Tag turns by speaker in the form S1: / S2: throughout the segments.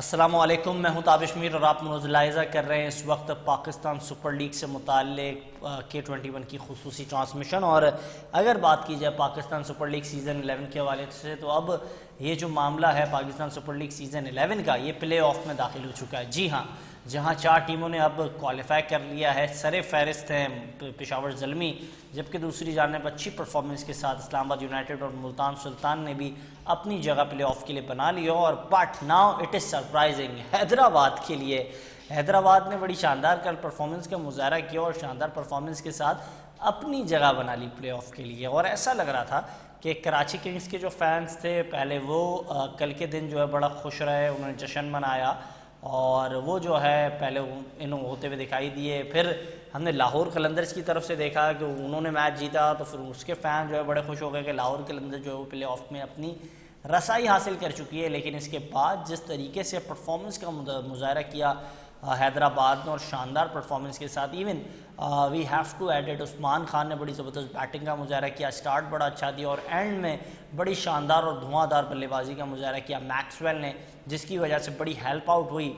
S1: अस्सलामुअलैकुम, मैं हूं ताबिश मीर और आप मुलाहिज़ा कर रहे हैं इस वक्त पाकिस्तान सुपर लीग से मुताल्लिक K21 की खुसूसी ट्रांसमिशन। और अगर बात की जाए पाकिस्तान सुपर लीग सीज़न 11 के हवाले से, तो अब ये जो मामला है पाकिस्तान सुपर लीग सीज़न 11 का, ये प्ले ऑफ में दाखिल हो चुका है। जी हाँ, जहां 4 टीमों ने अब क्वालिफाई कर लिया है। सरे फहरिस्त हैं पेशावर ज़ल्मी, जबकि दूसरी जानिब अच्छी परफॉर्मेंस के साथ इस्लामाबाद यूनाइटेड और मुल्तान सुल्तान ने भी अपनी जगह प्ले ऑफ के लिए बना लिया। और but now it is surprising Hyderabad के लिए। हैदराबाद ने बड़ी शानदार कल परफॉर्मेंस का मुजाहरा किया और शानदार परफॉर्मेंस के साथ अपनी जगह बना ली प्ले ऑफ के लिए। और ऐसा लग रहा था कि कराची किंग्स के जो फैंस थे पहले वो कल के दिन जो है बड़ा खुश रहे, उन्होंने जश्न मनाया और वो जो है पहले इन होते हुए दिखाई दिए। फिर हमने लाहौर कलंदर्स की तरफ से देखा कि उन्होंने मैच जीता, तो फिर उसके फ़ैन जो है बड़े खुश हो गए कि लाहौर कलंदर्स जो है वो प्ले ऑफ में अपनी रसाई हासिल कर चुकी है। लेकिन इसके बाद जिस तरीके से परफॉर्मेंस का मुजाहरा किया हैदराबाद ने और शानदार परफॉर्मेंस के साथ, even we have to edit Usman Khan ने बड़ी ज़बरदस्त बैटिंग का मुजाहरा किया, स्टार्ट बड़ा अच्छा दिया और एंड में बड़ी शानदार और धुआंधार बल्लेबाजी का मुजाहरा किया मैक्सवेल ने, जिसकी वजह से बड़ी हेल्प आउट हुई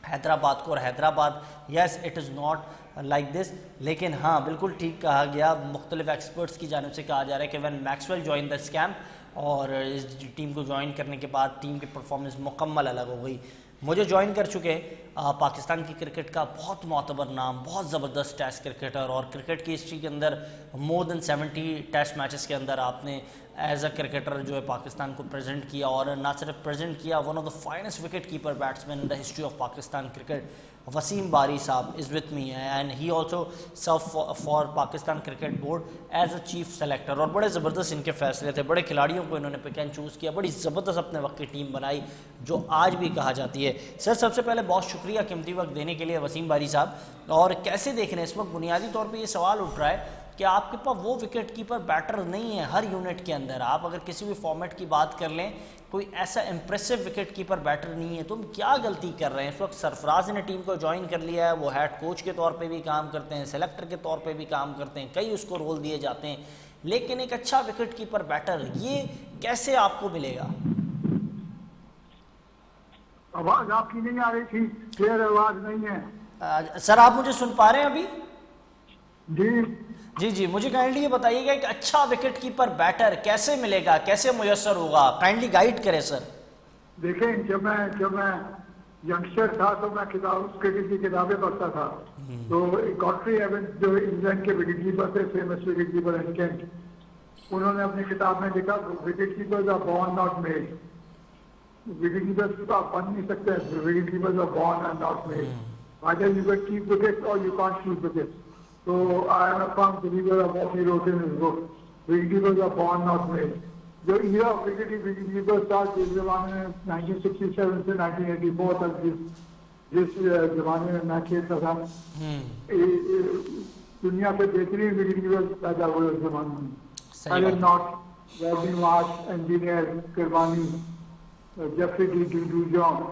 S1: हैदराबाद को। और Hyderabad, yes it is not like this, लेकिन हाँ बिल्कुल ठीक कहा गया, मुख्तलिफ एक्सपर्ट्स की जानिब से कहा जा रहा है कि when Maxwell join the scam, और इस टीम को ज्वाइन करने के बाद टीम की परफॉर्मेंस मुकम्मल अलग हो गई। मुझे ज्वाइन कर चुके पाकिस्तान की क्रिकेट का बहुत मोतबर नाम, बहुत ज़बरदस्त टेस्ट क्रिकेटर, और क्रिकेट की हिस्ट्री के अंदर मोर देन 70 टेस्ट मैचेस के अंदर आपने एज अ क्रिकेटर जो है पाकिस्तान को प्रेजेंट किया, और ना सिर्फ प्रेजेंट किया, one of the finest wicket keeper batsman in the history of Pakistan cricket Wasim Bari साहब is with me and he also serve for Pakistan cricket board as a chief selector. और बड़े ज़बरदस्त इनके फैसले थे, बड़े खिलाड़ियों को इन्होंने पिक एंड चूज़ किया, बड़ी ज़बरदस्त अपने वक्त की टीम बनाई जो आज भी कहा जाती है। सर सबसे पहले बहुत शुक्रिया कीमती वक्त देने के लिए वसीम बारी साहब। और कैसे देख रहे हैं इस वक्त, बुनियादी तौर पर ये सवाल उठ रहा है कि आपके पास वो विकेट कीपर बैटर नहीं है हर यूनिट के अंदर। आप अगर किसी भी फॉर्मेट की बात कर लें, कोई ऐसा इंप्रेसिव विकेट कीपर बैटर नहीं है, तो हम क्या गलती कर रहे हैं? इस वक्त सरफराज ने टीम को ज्वाइन कर लिया है, वो हेड कोच के तौर पे भी काम करते हैं, सेलेक्टर के तौर पे भी काम करते हैं, कई उसको रोल दिए जाते हैं, लेकिन एक अच्छा विकेट कीपर बैटर ये कैसे आपको मिलेगा?
S2: आवाज आपकी नहीं आ रही थी, क्लियर आवाज नहीं है।
S1: सर आप मुझे सुन पा रहे हैं अभी?
S2: जी
S1: जी जी, मुझे काइंडली ये बताइएगा एक अच्छा विकेट कीपर बैटर कैसे मिलेगा, कैसे मुयस्सर होगा, काइंडली गाइड करें सर।
S2: देखें, जब मैं यंगस्टर था तो मैं क्रिकेट की किताबें पढ़ता था। तो गॉडफ्री एवंस जो इंग्लैंड के विकेट कीपर थे, famous wicket keeper in Kent, उन्होंने अपनी किताब में लिखा wicket keepers are born not made. Wicket keepers आप बन नहीं सकते, wicket keepers are born and not made. Either you can keep wickets और you can't keep wickets. So I am a firm believer of what he wrote in his book. Wicketkeepers are born, not made. जो era of wicketkeepers था जिस जमाने में 1967 से 1984 तक जिस जमाने में मैं खेलता था, दुनिया के बेहतरीन विकेटकीपर पैदा हुए उस जमाने में। Alan Knott, Robin Marsh, Engineer Kirmani, Jeffrey Dujon,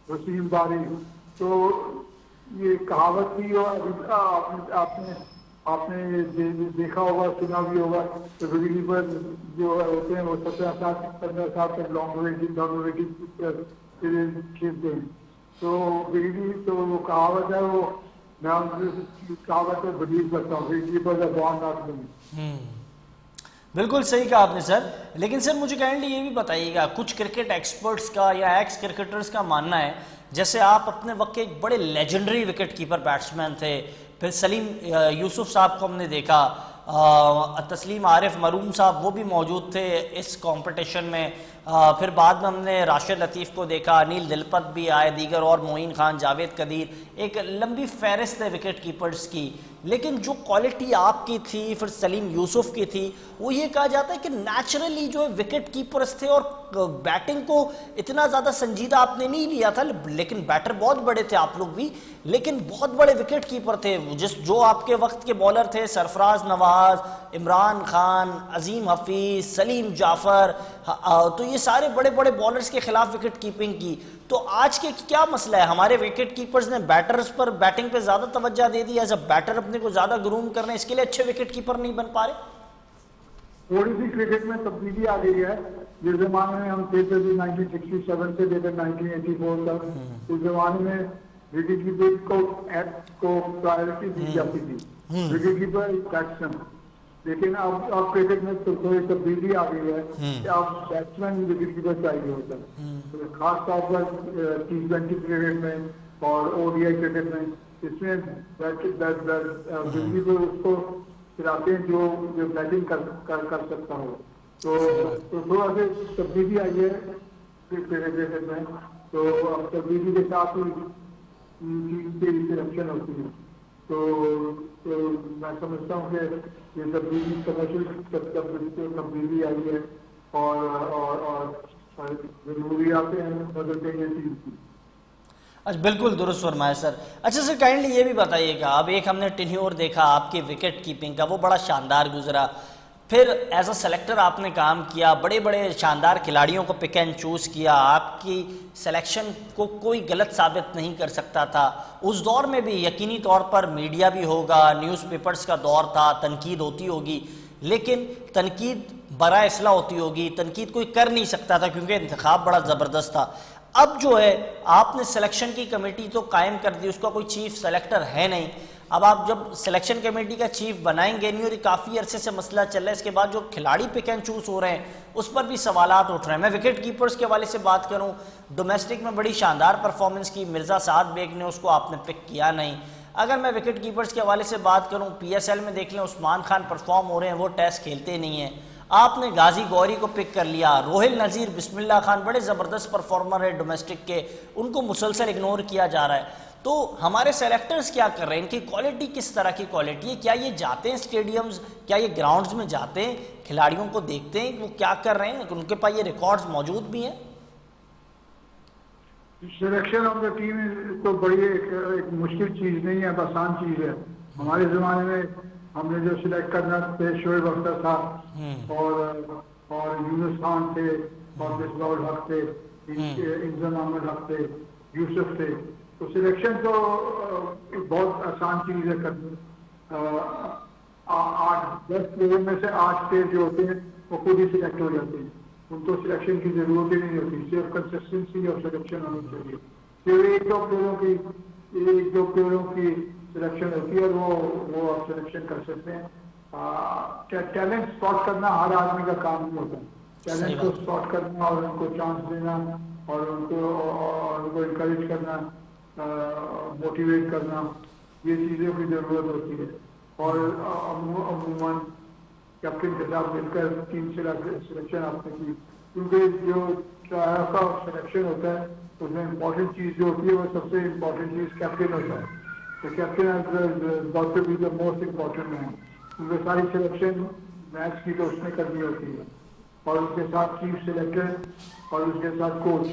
S2: Wasim Bari. तो ये कहावत थी और आपने देखा होगा, सुना भी होगा, तो विकेट कीपर जो होते हैं वो 17-15 साल तक लॉन्ग खेलते हैं। तो विकेट तो वो कहावत है, वो मैं कहावत को बिलीव करता हूँ, विकेट कीपर का बॉर्न नॉट मेड।
S1: बिल्कुल सही कहा आपने सर। लेकिन सर मुझे काइंडली ये भी बताइएगा, कुछ क्रिकेट एक्सपर्ट्स का या एक्स क्रिकेटर्स का मानना है, जैसे आप अपने वक्त के एक बड़े लेजेंडरी विकेट कीपर बैट्समैन थे, फिर सलीम यूसुफ साहब को हमने देखा, तस्लीम आरिफ मरूम साहब वो भी मौजूद थे इस कंपटीशन में, फिर बाद में हमने राशिद लतीफ़ को देखा, अनिल दिलपत भी आए, दीगर और मोइन खान, जावेद कदीर, एक लंबी फहरिस्त है विकेट कीपर्स की। लेकिन जो क्वालिटी आपकी थी, फिर सलीम यूसुफ की थी, वो ये कहा जाता है कि नेचुरली जो है विकेट कीपर्स थे और बैटिंग को इतना ज़्यादा संजीदा आपने नहीं लिया था, लेकिन बैटर बहुत बड़े थे आप लोग भी, लेकिन बहुत बड़े विकेट कीपर थे। जो आपके वक्त के बॉलर थे, सरफराज नवाज, इमरान खान, अजीम हफीज, सलीम जाफर, तो ये सारे बड़े बड़े बॉलर्स के खिलाफ विकेट कीपिंग की। तो आज के क्या मसला है, हमारे विकेट कीपर्स ने बैटर्स पर, बैटिंग पे ज्यादा तवज्जो दे दी, एज अ बैटर अपने को ज्यादा ग्रूम करने, इसके लिए अच्छे विकेट कीपर नहीं बन पा रहे?
S2: थोड़ी सी क्रिकेट में तब्दीली आ गई है। जिस जमाने में हम थे 1967 से लेकर 1984 तक, उस जमाने में विकेट कीपर को प्रायोरिटी दी जाती थी। Wicket keeper batsman. लेकिन अब क्रिकेट में तो थोड़ी तब्दीली आ गई है कि अब बैट्समैन विकेट कीपर चाहिए होता है, तो खास तौर पर T20 क्रिकेट में और ODI क्रिकेट में, इसमें विकेट कीपर उसको खिलाते हैं जो बैटिंग कर सकता हो। तो थोड़ा सा तब्दीली आई है क्रिकेट में, तो अब तब्दीली के साथ ही टीम की सिलेक्शन होती है। तो मैं समझता हूँ कि ये तब्दीली कमर्शियल तब्दीली आई है और जरूरियात बदलते हैं टीम की।
S1: अच्छा, बिल्कुल दुरुस्त फरमाया सर। अच्छा सर, काइंडली ये भी बताइएगा, अब एक हमने टेन्योर देखा आपकी विकेट कीपिंग का, वो बड़ा शानदार गुजरा। फिर एज अ सेलेक्टर आपने काम किया, बड़े बड़े शानदार खिलाड़ियों को पिक एंड चूज़ किया, आपकी सिलेक्शन को कोई गलत साबित नहीं कर सकता था। उस दौर में भी यकीनी तौर पर मीडिया भी होगा, न्यूज़पेपर्स का दौर था, तनकीद होती होगी, लेकिन तनकीद बरा इसला होती होगी, तनकीद कोई कर नहीं सकता था क्योंकि इंतखाब बड़ा ज़बरदस्त था। अब जो है आपने सिलेक्शन की कमेटी तो कायम कर दी, उसका कोई चीफ सेलेक्टर है नहीं। अब आप जब सिलेक्शन कमेटी का चीफ बनाएंगे नहीं, और काफ़ी अरसे से मसला चल रहा है, इसके बाद जो खिलाड़ी पिक एंड चूज हो रहे हैं उस पर भी सवालात उठ रहे हैं। मैं विकेट कीपर्स के हवाले से बात करूं, डोमेस्टिक में बड़ी शानदार परफॉर्मेंस की मिर्ज़ा साद बेग ने, उसको आपने पिक किया नहीं। अगर मैं विकेट कीपर्स के हवाले से बात करूं, PSL में देख लें उस्मान खान परफॉर्म हो रहे हैं, वो टेस्ट खेलते नहीं हैं। आपने गाजी गौरी को पिक कर लिया, रोहिल नज़ीर, बिस्मिल्लाह खान बड़े ज़बरदस्त परफॉर्मर है डोमेस्टिक के, उनको मुसलसल इग्नोर किया जा रहा है। तो हमारे सेलेक्टर्स क्या कर रहे हैं, इनकी क्वालिटी किस तरह की क्वालिटी है? क्या ये जाते हैं स्टेडियम्स, क्या ये ग्राउंड्स में जाते हैं, खिलाड़ियों को देखते हैं वो क्या कर रहे हैं, उनके पास ये रिकॉर्ड्स मौजूद भी हैं?
S2: सिलेक्शन ऑफ द टीम तो बड़ी एक मुश्किल चीज़ नहीं है, आसान चीज़ है। हमारे ज़माने में हमने जो सिलेक्ट करना थे, शोएब अख्तर था और यूनुस खान थे और मिसबाउल हक थे, इंजन अहमद हक थे, यूसुफ थे। तो सिलेक्शन तो बहुत आसान चीज़ है करनी। 8-10 प्लेयर में से 8 प्लेयर जो होते हैं वो खुद ही सिलेक्ट हो जाते हैं, उनको सिलेक्शन की जरूरत ही नहीं होती। सिर्फ कंसिस्टेंसी और सिलेक्शन होनी चाहिए। फिर एक दो प्लेयरों की सिलेक्शन होती है और वो आप सिलेक्शन कर सकते हैं। टैलेंट स्पॉट करना हर आदमी का काम नहीं होता। टैलेंट को स्पॉट करना और उनको चांस देना और उनको इनकरेज करना, मोटिवेट करना, ये चीज़ों की ज़रूरत होती है। और अमूमन कैप्टन के साथ मिलकर टीम सिलेक्शन आपने की, क्योंकि जो ट्रायल का सिलेक्शन होता है उसमें इम्पोर्टेंट चीज़ जो होती है वो सबसे इम्पोर्टेंट चीज़ कैप्टन होता है। तो captain got to be the most important man, क्योंकि सारी सिलेक्शन मैच की तो उसने करनी होती है, और उसके साथ चीफ सिलेक्टर और उसके साथ कोच,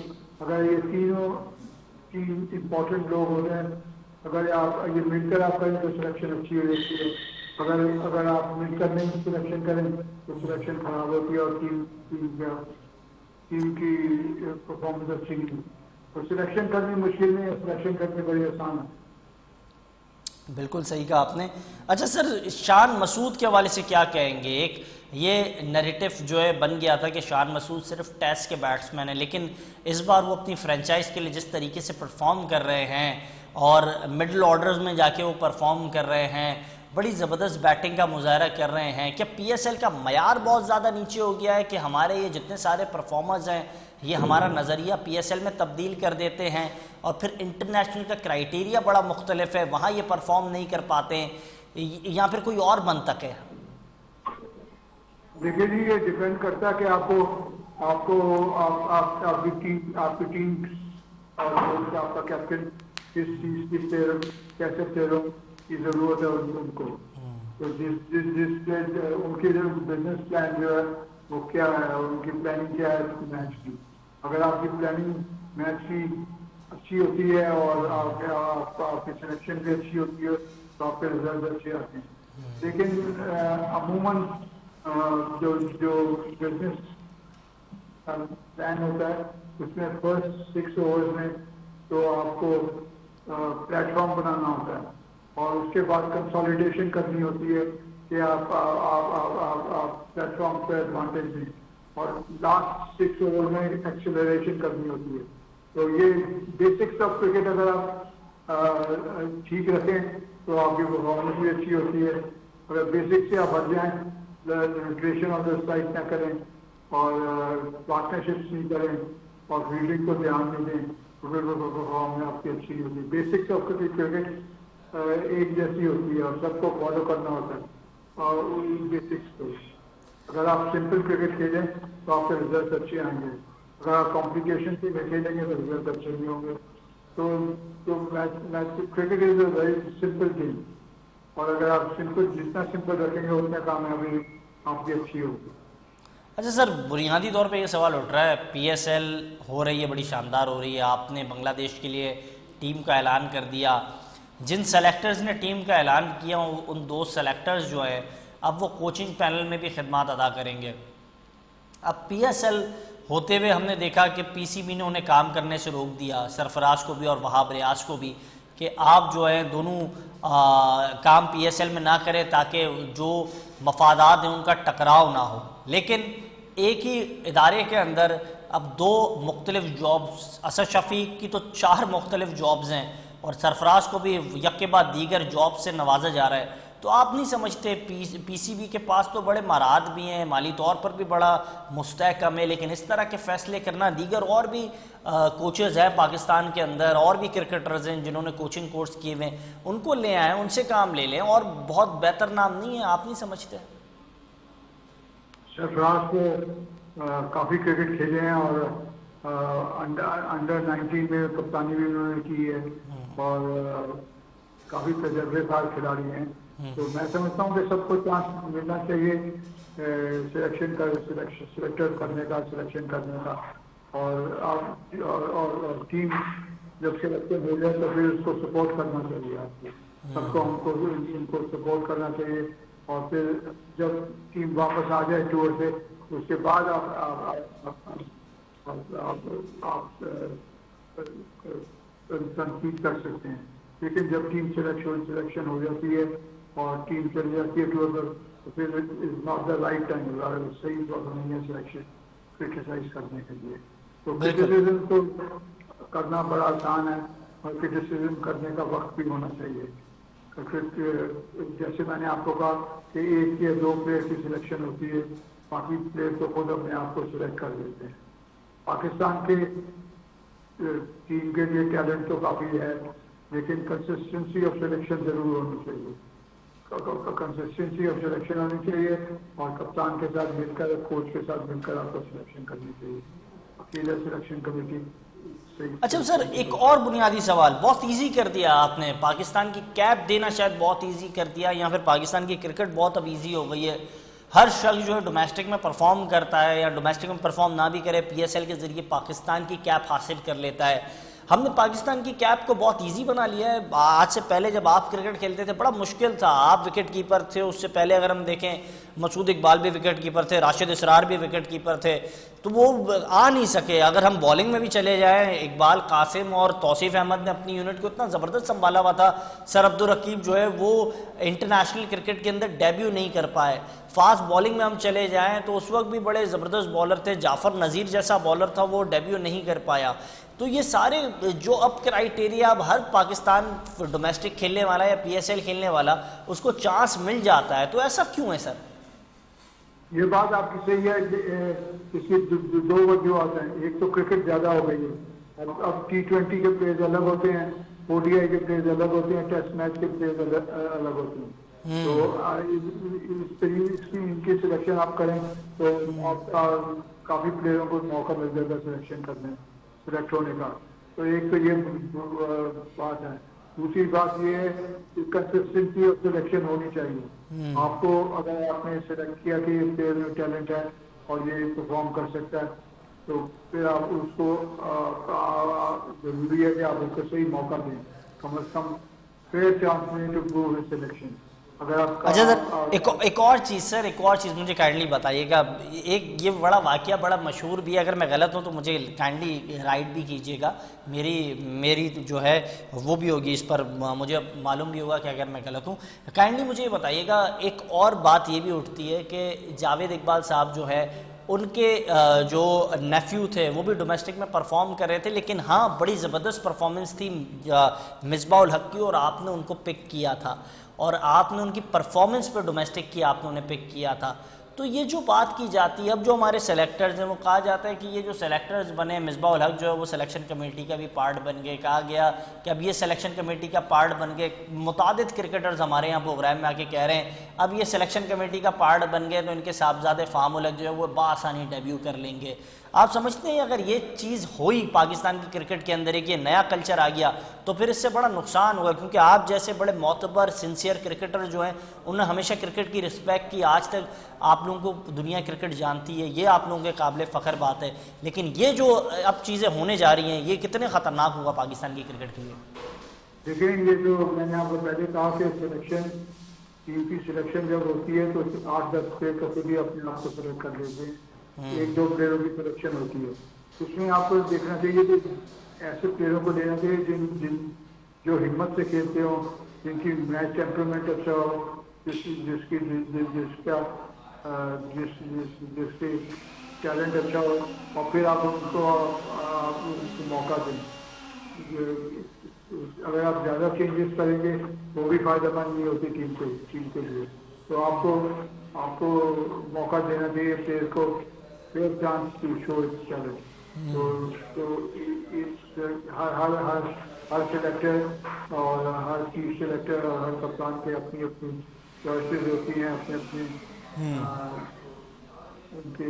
S2: अगर ये तीन इम्पोर्टेंट लोग होते हैं, अगर आप ये मिलकर आप करें तो सिलेक्शन अच्छी हो जाती है। अगर आप मिलकर नहीं सिलेक्शन करें तो सिलेक्शन खराब होती है और टीम की परफॉर्मेंस अच्छी नहीं। तो सिलेक्शन करनी मुश्किल नहीं है, सिलेक्शन करनी बड़ी आसान है।
S1: बिल्कुल सही कहा आपने। अच्छा सर, शान मसूद के हवाले से क्या कहेंगे? एक ये नैरेटिव जो है बन गया था कि शान मसूद सिर्फ टेस्ट के बैट्समैन है, लेकिन इस बार वो अपनी फ्रेंचाइज के लिए जिस तरीके से परफॉर्म कर रहे हैं और मिडिल ऑर्डर्स में जाके वो परफॉर्म कर रहे हैं, बड़ी ज़बरदस्त बैटिंग का मुजाहरा कर रहे हैं, क्या PSL का मयार बहुत ज़्यादा नीचे हो गया है कि हमारे ये जितने सारे परफॉर्मर्स हैं ये हमारा नज़रिया PSL में तब्दील कर देते हैं और फिर इंटरनेशनल का क्राइटेरिया बड़ा मुख्तलिफ है, वहाँ ये परफॉर्म नहीं कर पाते हैं, या फिर कोई और मंतक है?
S2: देखिए जी, ये डिपेंड करता है कि आपकी टीम और आपका कैप्टन किस चीज की कैसे प्लेयरों की जरूरत है उनको। तो जिस उनके जो बिजनेस प्लान जो है वो क्या है और उनकी प्लानिंग क्या है मैच की। अगर आपकी प्लानिंग मैच की अच्छी होती है और आपकी सिलेक्शन भी अच्छी होती है तो आपके रिजल्ट अच्छे आते हैं। लेकिन अमूमन जो बिजनेस प्लान होता है उसमें फर्स्ट 6 ओवर्स में तो आपको प्लेटफॉर्म बनाना होता है और उसके बाद कंसोलिडेशन करनी होती है कि आप प्लेटफॉर्म पे एडवांटेज दें। और लास्ट 6 ओवर में एक्सेलरेशन करनी होती है। तो ये बेसिक्स ऑफ क्रिकेट अगर आप ठीक रखें तो आपकी परफॉर्मेंस भी अच्छी होती है। अगर बेसिक से आप हट जाएं, न्यूट्रिशन ऑफ द स्ट्राइक ना करें और पार्टनरशिप्स नहीं करें और फील्डिंग को ध्यान नहीं दें तो फिर वो परफॉर्मेंस आपकी अच्छी होती है। बेसिक्स ऑफ क्रिकेट एक जैसी होती है और सबको फॉलो करना होता है और उन बेसिक्स को अगर आप सिंपल क्रिकेट खेलें तो आपके रिजल्ट अच्छे आएंगे। अगर आप कॉम्प्लिकेशन से खेलेंगे तो रिजल्ट अच्छे नहीं होंगे। तो match cricket is a very simple game और अगर आप सिंपल जितना सिंपल रखेंगे उतना कामयाबी आपकी अच्छी होगी।
S1: अच्छा सर, बुनियादी तौर पे ये सवाल उठ रहा है, PSL हो रही है, बड़ी शानदार हो रही है, आपने बांग्लादेश के लिए टीम का ऐलान कर दिया, जिन सेलेक्टर्स ने टीम का ऐलान किया उन 2 सेलेक्टर्स जो है अब वो कोचिंग पैनल में भी खिदमत अदा करेंगे। अब PSL होते हुए हमने देखा कि PCB ने उन्हें काम करने से रोक दिया, सरफराज को भी और वहाब रियाज को भी, कि आप जो है दोनों काम PSL में ना करें ताकि जो मफादात हैं उनका टकराव ना हो। लेकिन एक ही इदारे के अंदर अब 2 मुख्तलिफ जॉब्स, असद शफीक की तो 4 मुख्तलिफ जॉब्स हैं और सरफराज को भी यक के बाद दीगर जॉब से नवाजा जा रहा है। तो आप नहीं समझते PCB के पास तो बड़े महारत भी हैं, माली तौर पर भी बड़ा मुस्तहकम है, लेकिन इस तरह के फैसले करना, दीगर और भी कोचेज़ हैं पाकिस्तान के अंदर और भी क्रिकेटर्स हैं जिन्होंने कोचिंग कोर्स किए हुए हैं, उनको ले आएँ, उनसे काम ले लें और बहुत बेहतर नाम नहीं है, आप नहीं समझते?
S2: सरफराज को काफ़ी क्रिकेट खेले हैं और अंडर 19 में कप्तानी भी उन्होंने की है और काफ़ी तजर्बेकार खिलाड़ी हैं। तो मैं समझता हूँ कि सबको चांस मिलना चाहिए सिलेक्टर करने का, सिलेक्शन करने का और टीम जब सिलेक्शन हो जाए तो फिर उसको सपोर्ट करना चाहिए। आपको सबको हमको इनको सपोर्ट करना चाहिए और फिर जब टीम वापस आ जाए टूर से उसके बाद आप तनकीद कर सकते हैं। लेकिन जब टीम सिलेक्शन हो जाती है और टीम चली जाती है टूर पर तो फिर is not the right time, सही वक्त नहीं है सिलेक्शन क्रिटिसाइज करने के लिए। तो क्रिटिसिज्म तो करना बड़ा आसान है और क्रिटिसिज्म करने का वक्त भी होना चाहिए। जैसे मैंने आपको कहा कि 1 या 2 प्लेयर की सिलेक्शन होती है, बाकी प्लेयर तो खुद अपने आप को सिलेक्ट कर लेते हैं। पाकिस्तान के टीम के लिए टैलेंट तो काफ़ी है लेकिन कंसिस्टेंसी ऑफ सिलेक्शन जरूर होनी चाहिए। कंसिस्टेंसी ऑफ सिलेक्शन होनी चाहिए और कप्तान के साथ मिलकर, कोच के साथ मिलकर आपको सिलेक्शन करनी चाहिए। अकेले सिलेक्शन कमेटी।
S1: अच्छा सर, एक और बुनियादी सवाल, बहुत इजी कर दिया आपने, पाकिस्तान की कैप देना शायद बहुत इजी कर दिया, या फिर पाकिस्तान की क्रिकेट बहुत अब इजी हो गई है। हर शख्स जो है डोमेस्टिक में परफॉर्म करता है या डोमेस्टिक में परफॉर्म ना भी करे, PSL के ज़रिए पाकिस्तान की कैप हासिल कर लेता है। हमने पाकिस्तान की कैप को बहुत इजी बना लिया है। आज से पहले जब आप क्रिकेट खेलते थे बड़ा मुश्किल था, आप विकेट कीपर थे, उससे पहले अगर हम देखें मसूद इकबाल भी विकेट कीपर थे, राशिद इसरार भी विकेट कीपर थे, तो वो आ नहीं सके। अगर हम बॉलिंग में भी चले जाएं, इकबाल कासिम और तौसीफ अहमद ने अपनी यूनिट को इतना ज़बरदस्त संभाला हुआ था। सर अब्दुल रकीब जो है वो इंटरनेशनल क्रिकेट के अंदर डेब्यू नहीं कर पाए। फास्ट बॉलिंग में हम चले जाएं तो उस वक्त भी बड़े ज़बरदस्त बॉलर थे, जाफ़र नज़ीर जैसा बॉलर था, वो डेब्यू नहीं कर पाया। तो ये सारे जो अब क्राइटेरिया, अब हर पाकिस्तान डोमेस्टिक खेलने वाला या PSL खेलने वाला उसको चांस मिल जाता है, तो ऐसा क्यों है सर?
S2: ये बात आपकी सही है। इसकी 2 वजूहत हैं। एक तो क्रिकेट ज़्यादा हो गई है, अब T20 के प्लेयर्स अलग होते हैं, ODI के प्लेयर्स अलग होते हैं, टेस्ट मैच के प्लेयर्स अलग होते हैं। तो इनकी सिलेक्शन आप करें तो काफ़ी प्लेयरों को मौका मिल जाएगा सिलेक्शन करने, सिलेक्ट होने का। तो एक तो ये बात है। दूसरी बात ये है कि कंसिस्टेंसी ऑफ सिलेक्शन होनी चाहिए। आपको अगर आपने सिलेक्ट किया कि प्लेयर में टैलेंट है और ये परफॉर्म कर सकता है तो फिर आप उसको जरूरी है कि आप उसको सही मौका दें, कम से कम फेयर चांस में टू प्रूव हिज सिलेक्शन। अगर आप
S1: अच्छा सर, एक और चीज़ सर, एक और चीज़ मुझे काइंडली बताइएगा। एक ये बड़ा वाकया बड़ा मशहूर भी है, अगर मैं गलत हूँ तो मुझे काइंडली राइट भी कीजिएगा, मेरी जो है वो भी होगी, इस पर मुझे मालूम भी होगा कि अगर मैं गलत हूँ। काइंडली मुझे ये बताइएगा, एक और बात ये भी उठती है कि जावेद इकबाल साहब जो है उनके जो नेफ्यू थे वो भी डोमेस्टिक में परफॉर्म कर रहे थे, लेकिन हाँ बड़ी ज़बरदस्त परफॉर्मेंस थी मिसबाह उल हक की, और आपने उनको पिक किया था और आपने उनकी परफॉर्मेंस पर डोमेस्टिक की आपने उन्हें पिक किया था। तो ये जो बात की जाती है, अब जो हमारे सेलेक्टर्स हैं वो कहा जाता है कि ये जो सेलेक्टर्स बने, मिसबाह उल हक जो है वो सिलेक्शन कमेटी का भी पार्ट बन गए, कहा गया कि अब ये सिलेक्शन कमेटी का पार्ट बन गए। मुतादिद क्रिकेटर्स हमारे यहाँ प्रोग्राम में आके कह रहे हैं अब ये सिलेक्शन कमेटी का पार्ट बन गए तो इनके साहबजादे फाम उल हक जो है वो बासानी डेब्यू कर लेंगे। आप समझते हैं अगर ये चीज़ हुई पाकिस्तान की क्रिकेट के अंदर एक ये नया कल्चर आ गया तो फिर इससे बड़ा नुकसान होगा, क्योंकि आप जैसे बड़े मोतबर सिंसियर क्रिकेटर जो हैं उन्होंने हमेशा क्रिकेट की रिस्पेक्ट की, आज तक आप लोगों को दुनिया क्रिकेट जानती है, ये आप लोगों के काबिल फ़ख्र बात है। लेकिन ये जो अब चीज़ें होने जा रही हैं ये कितने ख़तरनाक होगा पाकिस्तान की क्रिकेट के लिए?
S2: देखिए, ये जो मैंने आपको पहले कहा कि सिलेक्शन टीम की सिलेक्शन जब होती है तो 8-10 प्लेयर कभी भी अपने आप को सिलेक्ट कर लेते हैं, 1-2 प्लेयरों की सिलेक्शन होती है। उसमें आपको देखना चाहिए कि ऐसे प्लेयरों को लेना चाहिए जिन जो हिम्मत से खेलते हो, जिनकी मैच टेम्परामेंट अच्छा हो, जिसकी जिसका जिसके टैलेंट अच्छा हो, और फिर आप उनको मौका दें। अगर आप ज़्यादा चेंजेस करेंगे वो भी फायदेमंद नहीं होती टीम के लिए। तो आपको मौका देना चाहिए प्लेयर को, fair chance to show its talent. तो हर सिलेक्टर और हर चीफ सिलेक्टर और हर कप्तान के अपनी अपनी चॉइसेस होती हैं, अपने अपने उनके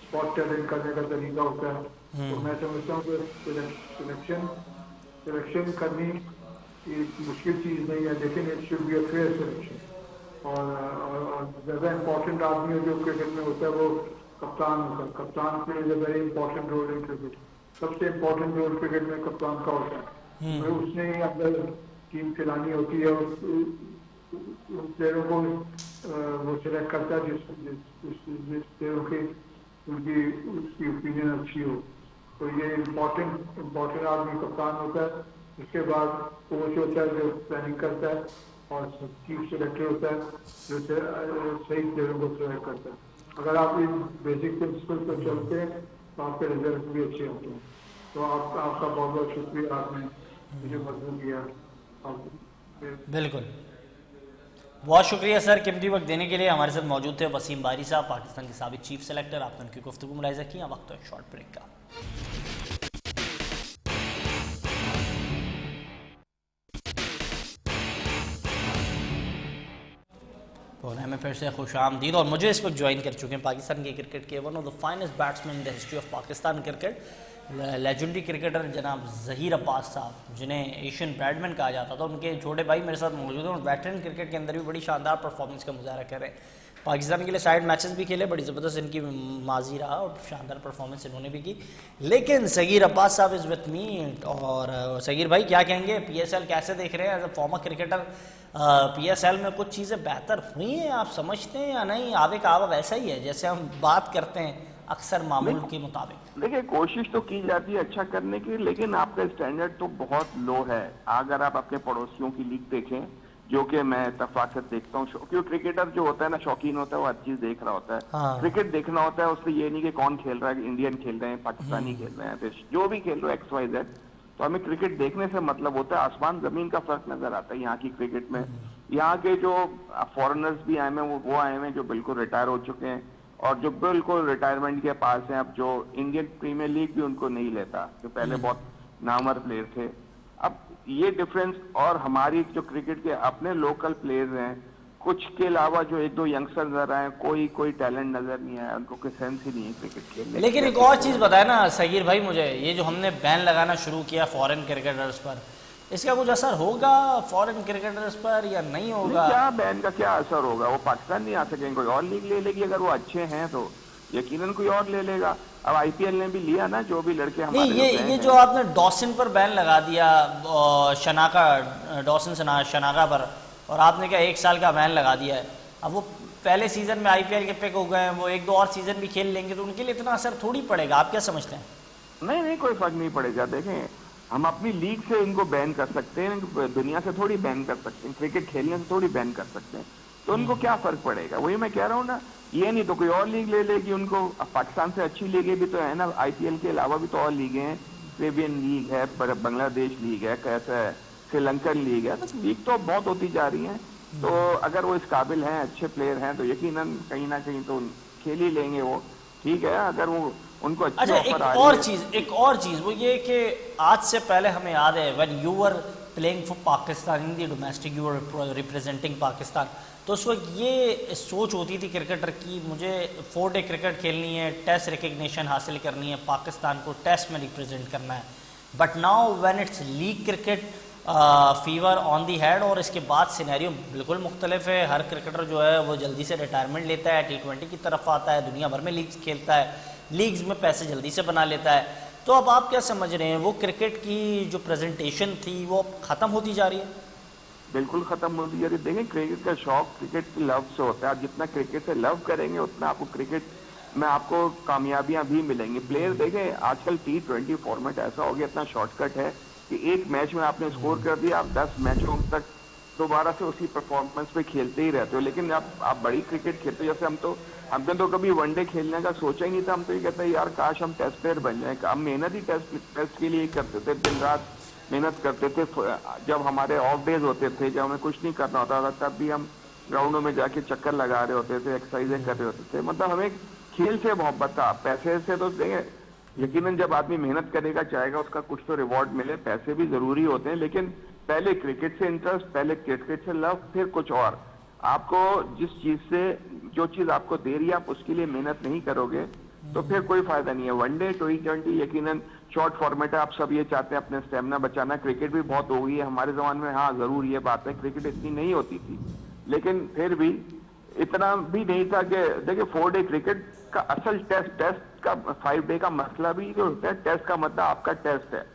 S2: स्पॉट टैलेंट करने का तरीका होता है। तो मैं समझता हूँ कि सिलेक्शन करनी एक मुश्किल चीज़ नहीं है, लेकिन it should be a fair selection. और ज़्यादा इम्पोर्टेंट आदमी जो क्रिकेट में होता है वो कप्तान होता है। कप्तान plays a very important role in cricket. सबसे इम्पोर्टेंट रोल क्रिकेट में कप्तान का होता है। तो उसने ही अंदर टीम खिलानी होती है, उन प्लेयरों को वो सिलेक्ट करता है जिस प्लेयरों की उसकी ओपिनियन अच्छी हो। तो ये इम्पोर्टेंट आदमी कप्तान होता है। उसके बाद कोच होता है जो प्लानिंग करता है, और चीफ सिलेक्टर होता है जो सही प्लेयरों को सिलेक्ट करता है। अगर आप इन बेसिक प्रिंसिपल पर चलते हैं तो आपके रिजल्ट भी अच्छे होते हैं। तो आपका बहुत बहुत शुक्रिया, आपने मुझे मजबूत किया।
S1: बिल्कुल, बहुत शुक्रिया सर कीमती वक्त देने के लिए। हमारे साथ मौजूद थे वसीम बारी साहब, पाकिस्तान के साबिक चीफ सेलेक्टर। आपने उनकी गुफ्तगू मुलाहिजा की। वक्त है शॉर्ट ब्रेक का। प्रोग्राम में फिर से खुश आमदीद, और मुझे इस वक्त ज्वाइन कर चुके हैं पाकिस्तान के क्रिकेट के one of the finest batsman in the history of Pakistan cricket, legendary cricketer जनाब ज़हीर अब्बास साहब, जिन्हें एशियन बैडमैन कहा जाता था। उनके छोटे भाई मेरे साथ मौजूद हैं और वेटरन क्रिकेट के अंदर भी बड़ी शानदार परफॉर्मेंस का मुजाहरा कर रहे हैं। पाकिस्तान के लिए साइड मैचेस भी खेले, बड़ी ज़बरदस्त इनकी माजी रहा और शानदार परफॉर्मेंस इन्होंने भी की। लेकिन ज़हीर अब्बास साहब इज़ विथ मी, और ज़हीर भाई क्या कहेंगे, PSL कैसे देख रहे हैं as a former cricketer? PSL में कुछ चीज़ें बेहतर हुई हैं आप समझते हैं या नहीं? आवे का आवा वैसा ही है जैसे हम बात करते हैं अक्सर मामूल के मुताबिक?
S3: देखिए, कोशिश तो की जाती है अच्छा करने की, लेकिन आपका स्टैंडर्ड तो बहुत लो है। अगर आप अपने पड़ोसियों की लीग देखें, जो कि मैं तफाकत देखता हूँ, क्योंकि क्रिकेटर जो होता है ना, शौकीन होता है, वो हर चीज देख रहा होता है।
S1: हाँ।
S3: क्रिकेट देखना होता है, उससे ये नहीं कि कौन खेल रहा है, इंडियन खेल रहे हैं, पाकिस्तानी खेल रहे हैं, फिर जो भी खेल रहे हैं XYZ। तो हमें क्रिकेट देखने से मतलब होता है, आसमान जमीन का फर्क नजर आता है यहाँ की क्रिकेट में। यहाँ के जो फॉरेनर्स भी आए हैं वो आए हैं जो बिल्कुल रिटायर हो चुके हैं, और जो बिल्कुल रिटायरमेंट के पास हैं। अब जो इंडियन प्रीमियर लीग भी उनको नहीं लेता, जो पहले बहुत नामवर प्लेयर थे। अब ये डिफरेंस, और हमारी जो क्रिकेट के अपने लोकल प्लेयर्स हैं, कुछ के अलावा जो 1-2 यंगस्टर नजर आए, कोई टैलेंट नजर नहीं आया, उनको कोई सेंस ही नहीं है क्रिकेट खेलने।
S1: लेकिन एक और चीज़ बताए ना ज़हीर भाई मुझे, ये जो हमने बैन लगाना शुरू किया फॉरेन क्रिकेटर्स पर, इसका कुछ असर होगा फॉरेन क्रिकेटर्स पर या नहीं होगा?
S3: क्या बैन का क्या असर होगा? वो पाकिस्तान नहीं आ सकेंगे, कोई और लीग ले लेगी। अगर वो अच्छे हैं तो यकीनन कोई और ले लेगा। अब IPL ने भी लिया ना, जो भी लड़के हमारे
S1: नहीं, ये जो आपने डॉसन पर बैन लगा दिया, डॉसन शनाका पर, और आपने क्या 1 साल का बैन लगा दिया है। अब वो पहले सीजन में IPL के पिक हो गए हैं, वो 1-2 और सीजन भी खेल लेंगे, तो उनके लिए इतना असर थोड़ी पड़ेगा। आप क्या समझते हैं?
S3: नहीं, कोई फर्क नहीं पड़ेगा। देखें, हम अपनी लीग से इनको बैन कर सकते हैं, दुनिया से थोड़ी बैन कर सकते हैं, क्रिकेट खेलने से थोड़ी बैन कर सकते हैं। तो उनको क्या फर्क पड़ेगा? वही मैं कह रहा हूँ ना, ये नहीं तो कोई और लीग ले लेगी उनको। पाकिस्तान से अच्छी लीगें भी तो है ना, आईपीएल के अलावा भी तो और लीगें हैं, अरेबियन लीग है, बांग्लादेश लीग है, कैसा है, श्रीलंकन लीग है, तो लीग तो बहुत होती जा रही है। तो अगर वो इस काबिल हैं, अच्छे प्लेयर हैं, तो यकीनन कहीं ना कहीं तो खेल ही लेंगे वो, ठीक है, अगर वो उनको अच्छी
S1: अच्छा,
S3: ऑफर आ रही है।
S1: एक और चीज वो ये कि आज से पहले हमें याद है when you were playing for Pakistan in the domestic, you were representing Pakistan, तो उस वक्त ये सोच होती थी क्रिकेटर की मुझे 4 डे क्रिकेट खेलनी है, टेस्ट रिकग्निशन हासिल करनी है, पाकिस्तान को टेस्ट में रिप्रेजेंट करना है। But now when it's league cricket fever on the head, और इसके बाद सिनेरियो बिल्कुल मुख्तलिफ है। हर क्रिकेटर जो है वो जल्दी से रिटायरमेंट लेता है, T20 की तरफ आता है, दुनिया भर में लीग्स खेलता है, लीग्स में पैसे जल्दी से बना लेता है। तो अब आप क्या समझ रहे हैं, वो क्रिकेट की जो प्रेजेंटेशन थी वो ख़त्म होती जा रही है?
S3: बिल्कुल खत्म होती जा रही है। देखें, क्रिकेट का शौक क्रिकेट की लव से होता है। आप जितना क्रिकेट से लव करेंगे उतना आपको क्रिकेट में आपको कामयाबियां भी मिलेंगी। प्लेयर देखें, आजकल T20 फॉर्मेट ऐसा हो गया, इतना शॉर्टकट है कि एक मैच में आपने स्कोर कर दिया, आप 10 मैचों तक दोबारा से उसी परफॉर्मेंस पे खेलते ही रहते हो। लेकिन आप बड़ी क्रिकेट खेलते हो, जैसे हमने तो कभी वनडे खेलने का सोचा ही नहीं था। हम तो ये कहते हैं यार काश हम टेस्ट प्लेयर बन जाए। हम मेहनत ही टेस्ट के लिए करते थे, दिन रात मेहनत करते थे। जब हमारे ऑफ डेज होते थे, जब हमें कुछ नहीं करना होता था, तब भी हम ग्राउंडों में जाके चक्कर लगा रहे होते थे, एक्सरसाइजें कर रहे होते थे। मतलब हमें खेल से मोहब्बत था। पैसे से तो देंगे, यकीनन जब आदमी मेहनत करेगा चाहेगा उसका कुछ तो रिवॉर्ड मिले। पैसे भी जरूरी होते हैं, लेकिन पहले क्रिकेट से इंटरेस्ट, पहले क्रिकेट से लव, फिर कुछ और। आपको जिस चीज से जो चीज आपको दे रही है, आप उसके लिए मेहनत नहीं करोगे तो फिर कोई फायदा नहीं है। वनडे T20 यकीनन शॉर्ट फॉर्मेट है। आप सब ये चाहते हैं अपने स्टेमिना बचाना। क्रिकेट भी बहुत हो गई है हमारे जमाने में, हाँ जरूर ये बात है, क्रिकेट इतनी नहीं होती थी, लेकिन फिर भी इतना भी नहीं था कि देखिए 4 डे क्रिकेट का असल टेस्ट का 5 डे का मसला भी जो होता है, टेस्ट का मतलब आपका टेस्ट है।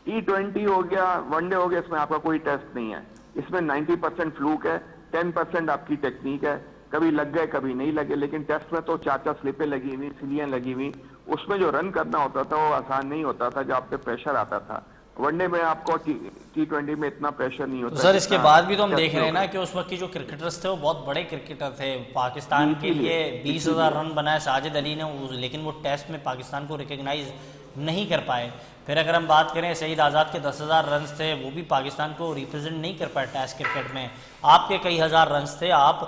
S3: T20 हो गया, वनडे हो गया, इसमें आपका कोई टेस्ट नहीं है। इसमें 90% फ्लूक है, 10% आपकी टेक्निक है, कभी लग गए कभी नहीं लगे। लेकिन टेस्ट में तो 4 स्लिपें लगी हुई, सिलियां लगी हुई, उसमें जो रन करना होता था वो आसान नहीं होता था, जो आप पे प्रेशर आता था। वनडे में आपको T20 में इतना प्रेशर नहीं होता।
S1: सर इसके बाद भी तो हम देख रहे हैं ना कि उस वक्त के जो क्रिकेटर्स थे वो बहुत बड़े क्रिकेटर थे। पाकिस्तान के लिए 20,000 रन बनाए साजिद अली ने, लेकिन वो टेस्ट में पाकिस्तान को रिकग्नाइज नहीं कर पाए। फिर अगर हम बात करें सईद आज़ाद के 10,000 रन थे, वो भी पाकिस्तान को रिप्रेजेंट नहीं कर पाए टेस्ट क्रिकेट में। आपके कई हज़ार रन थे, आप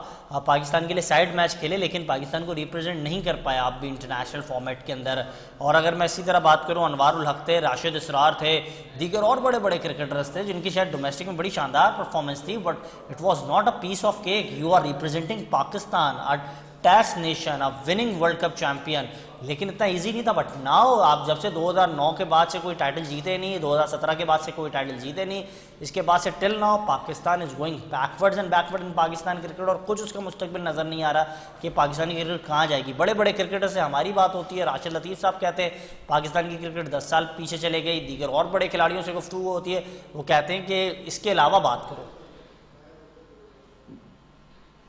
S1: पाकिस्तान के लिए साइड मैच खेले लेकिन पाकिस्तान को रिप्रेजेंट नहीं कर पाए आप भी इंटरनेशनल फॉर्मेट के अंदर। और अगर मैं इसी तरह बात करूं, अनवार उल हक थे, राशिद इसरार थे, दीगर और बड़े बड़े क्रिकेटर्स थे जिनकी शायद डोमेस्टिक में बड़ी शानदार परफॉर्मेंस थी, but it was not a piece of cake. You are representing Pakistan, a test nation, a winning world cup champion. लेकिन इतना इजी नहीं था। बट नाउ आप जब से 2009 के बाद से कोई टाइटल जीते नहीं, 2017 के बाद से कोई टाइटल जीते नहीं, इसके बाद से till now Pakistan is going backwards and backward in Pakistan cricket. और कुछ उसका मुस्तकबिल नजर नहीं आ रहा कि पाकिस्तानी क्रिकेट कहाँ जाएगी। बड़े बड़े क्रिकेटर से हमारी बात होती है, राशिद लतीफ़ साहब कहते हैं पाकिस्तान की क्रिकेट 10 साल पीछे चले गई। दीगर और बड़े खिलाड़ियों से गुफ्तगू होती है, वो कहते हैं कि इसके अलावा बात करो।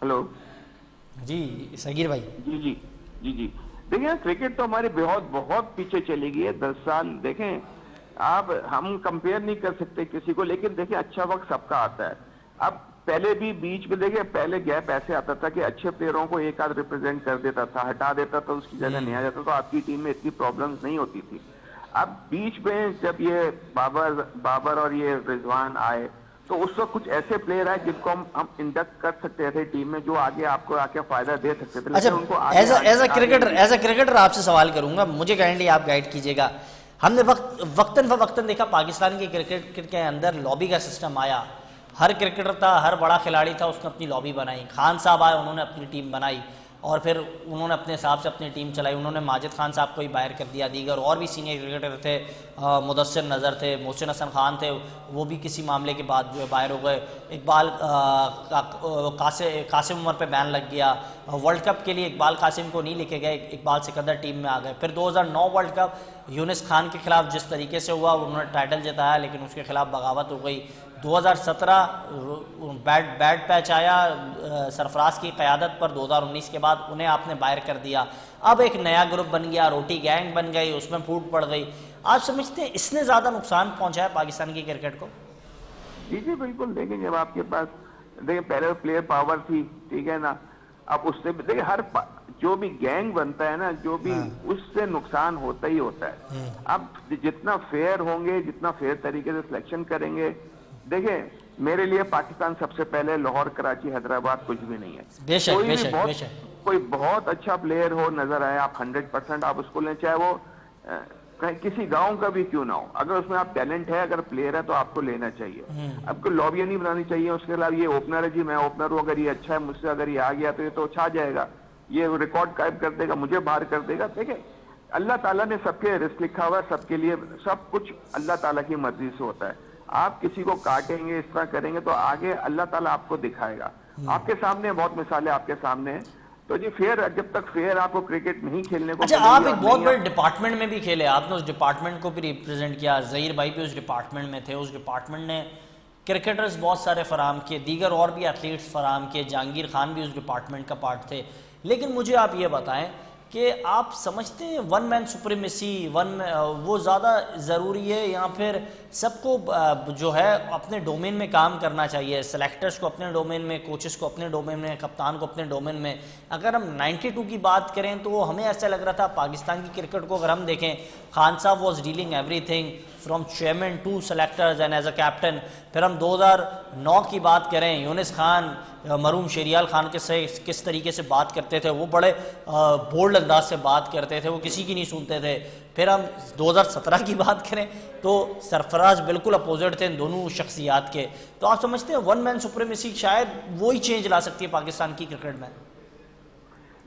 S3: हेलो
S1: जी सगीर भाई।
S3: जी जी जी जी देखिए, क्रिकेट तो हमारी बहुत पीछे चली गई है 10 साल। देखें आप, हम कंपेयर नहीं कर सकते किसी को, लेकिन देखिए अच्छा वक्त सबका आता है। अब पहले भी बीच में देखिए, पहले गैप ऐसे आता था कि अच्छे प्लेयरों को एक आध रिप्रेजेंट कर देता था, हटा देता था, उसकी जगह नहीं आ जाता, तो आपकी टीम में इतनी प्रॉब्लम्स नहीं होती थी। अब बीच में जब ये बाबर और ये रिजवान आए, तो उस वक्त कुछ ऐसे प्लेयर आए जिनको हम इंडक्ट कर सकते थे टीम में, जो आगे आपको आके फायदा दे सकते थे।
S1: अच्छा,
S3: उनको
S1: एज अ क्रिकेटर आपसे सवाल करूंगा, मुझे काइंडली आप गाइड कीजिएगा। हमने वक्तन फवक्तन देखा पाकिस्तान की क्रिकेट के अंदर लॉबी का सिस्टम आया। हर क्रिकेटर था, हर बड़ा खिलाड़ी था, उसने अपनी लॉबी बनाई। खान साहब आए, उन्होंने अपनी टीम बनाई और फिर उन्होंने अपने हिसाब से अपनी टीम चलाई। उन्होंने माजिद खान साहब को ही बाहर कर दिया, दीगर और भी सीनियर क्रिकेटर थे, मुदस्सिर नज़र थे, मोहसिन हसन खान थे, वो भी किसी मामले के बाद जो है बाहर हो गए। इकबाल कासिम उमर पे बैन लग गया। वर्ल्ड कप के लिए इकबाल कासिम को नहीं लेके गए, इकबाल सिकंदर टीम में आ गए। फिर 2009 वर्ल्ड कप यूनिस खान के खिलाफ जिस तरीके से हुआ, उन्होंने टाइटल जिताया लेकिन उसके खिलाफ बगावत हो गई। 2017 बैड पैच आया सरफराज की क़यादत पर, 2019 के बाद उन्हें आपने बाहर कर दिया। अब एक नया ग्रुप बन गया, रोटी गैंग बन गई, उसमें फूट पड़ गई। आप समझते हैं इसने ज़्यादा नुकसान पहुंचाया पाकिस्तान की क्रिकेट को?
S3: जी जी बिल्कुल। देखिए जब आपके पास देखिए पहले प्लेयर पावर थी, ठीक है ना, अब उससे देखिए जो भी गैंग बनता है ना, जो भी उससे नुकसान होता ही होता है। अब जितना फेयर होंगे, जितना फेयर तरीके से सिलेक्शन करेंगे, देखें मेरे लिए पाकिस्तान सबसे पहले, लाहौर कराची हैदराबाद कुछ भी नहीं है।
S1: बेशक
S3: कोई
S1: बेशक
S3: भी
S1: बेशक
S3: कोई बहुत अच्छा प्लेयर हो नजर आए, आप 100% आप उसको लें, चाहे वो कहीं किसी गांव का भी क्यों ना हो, अगर उसमें आप टैलेंट है, अगर प्लेयर है तो आपको लेना चाहिए। आपको लॉबियां नहीं बनानी चाहिए। उसके अलावा ये ओपनर है जी, मैं ओपनर हूं, अगर ये अच्छा है मुझसे, अगर ये आ गया तो ये तो छा जाएगा, ये रिकॉर्ड कायम कर देगा, मुझे बाहर कर देगा। देखिए अल्लाह ताला ने सबके रिस्क लिखा हुआ है, सबके लिए सब कुछ अल्लाह ताला की मर्जी से होता है। आप किसी को काटेंगे, इस तरह करेंगे तो आगे अल्लाह ताला आपको दिखाएगा। आपके सामने बहुत मिसालें आपके सामने हैं। तो जी फेयर, जब तक फेयर आपको क्रिकेट नहीं खेलने को
S1: अच्छा,
S3: मिलेगी,
S1: आप एक
S3: और
S1: बहुत
S3: नहीं
S1: बड़े डिपार्टमेंट में भी खेले, आपने उस डिपार्टमेंट को भी रिप्रेजेंट किया, जहीर भाई भी उस डिपार्टमेंट में थे, उस डिपार्टमेंट ने क्रिकेटर्स बहुत सारे फराम किए, दीगर और भी एथलीट्स फराम किए, जहांगीर खान भी उस डिपार्टमेंट का पार्ट थे। लेकिन मुझे आप ये बताएं कि आप समझते हैं वन मैन सुप्रीमेसी, वो ज़्यादा ज़रूरी है या फिर सबको जो है अपने डोमेन में काम करना चाहिए, सेलेक्टर्स को अपने डोमेन में, कोचेस को अपने डोमेन में, कप्तान को अपने डोमेन में? अगर हम 92 की बात करें तो हमें ऐसा लग रहा था पाकिस्तान की क्रिकेट को अगर हम देखें, खान साहब was dealing everything from chairman to selectors and as a captain. फिर हम 2009 की बात करें, यूनिस खान मरूम शेरियाल खान के से किस तरीके से बात करते थे, वो बड़े बोल्ड अंदाज से बात करते थे, वो किसी की नहीं सुनते थे। फिर हम 2017 की बात करें तो सरफराज बिल्कुल अपोजिट थे इन दोनों शख्सियात के। तो आप समझते हैं वन मैन सुप्रीमेसी शायद वो ही चेंज ला सकती है पाकिस्तान की क्रिकेट में?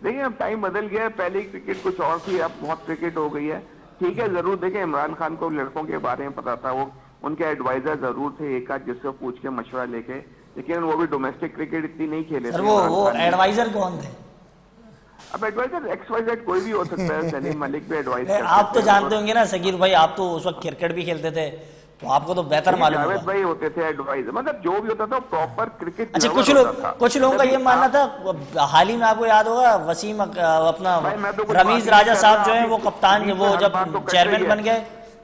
S3: देखिए अब टाइम बदल गया है, पहले क्रिकेट कुछ और थी, अब बहुत क्रिकेट हो गई है। ठीक है, जरूर देखें इमरान खान को लड़कों के बारे में पता था, वो उनके एडवाइजर जरूर थे एक आध जिससे पूछ के मशवरा लेके, लेकिन वो भी डोमेस्टिक क्रिकेट इतनी नहीं खेले थे।
S1: वो एडवाइजर कौन थे?
S3: अब एडवाइजर XYZ कोई भी हो सकता है, सलीम मलिक भी एडवाइस
S1: आप तो जानते होंगे ना सगीर भाई, आप तो उस वक्त क्रिकेट भी खेलते थे तो आपको तो बेहतर मालूम होगा।
S3: जावेद भाई होते थे एडवाइजर, मतलब जो भी होता था प्रॉपर क्रिकेट।
S1: अच्छा, कुछ लोगों का ये मानना था, हाल ही में आपको याद होगा वसीम अपना रमीज राजा साहब जो है वो कप्तान, वो जब चेयरमैन बन गए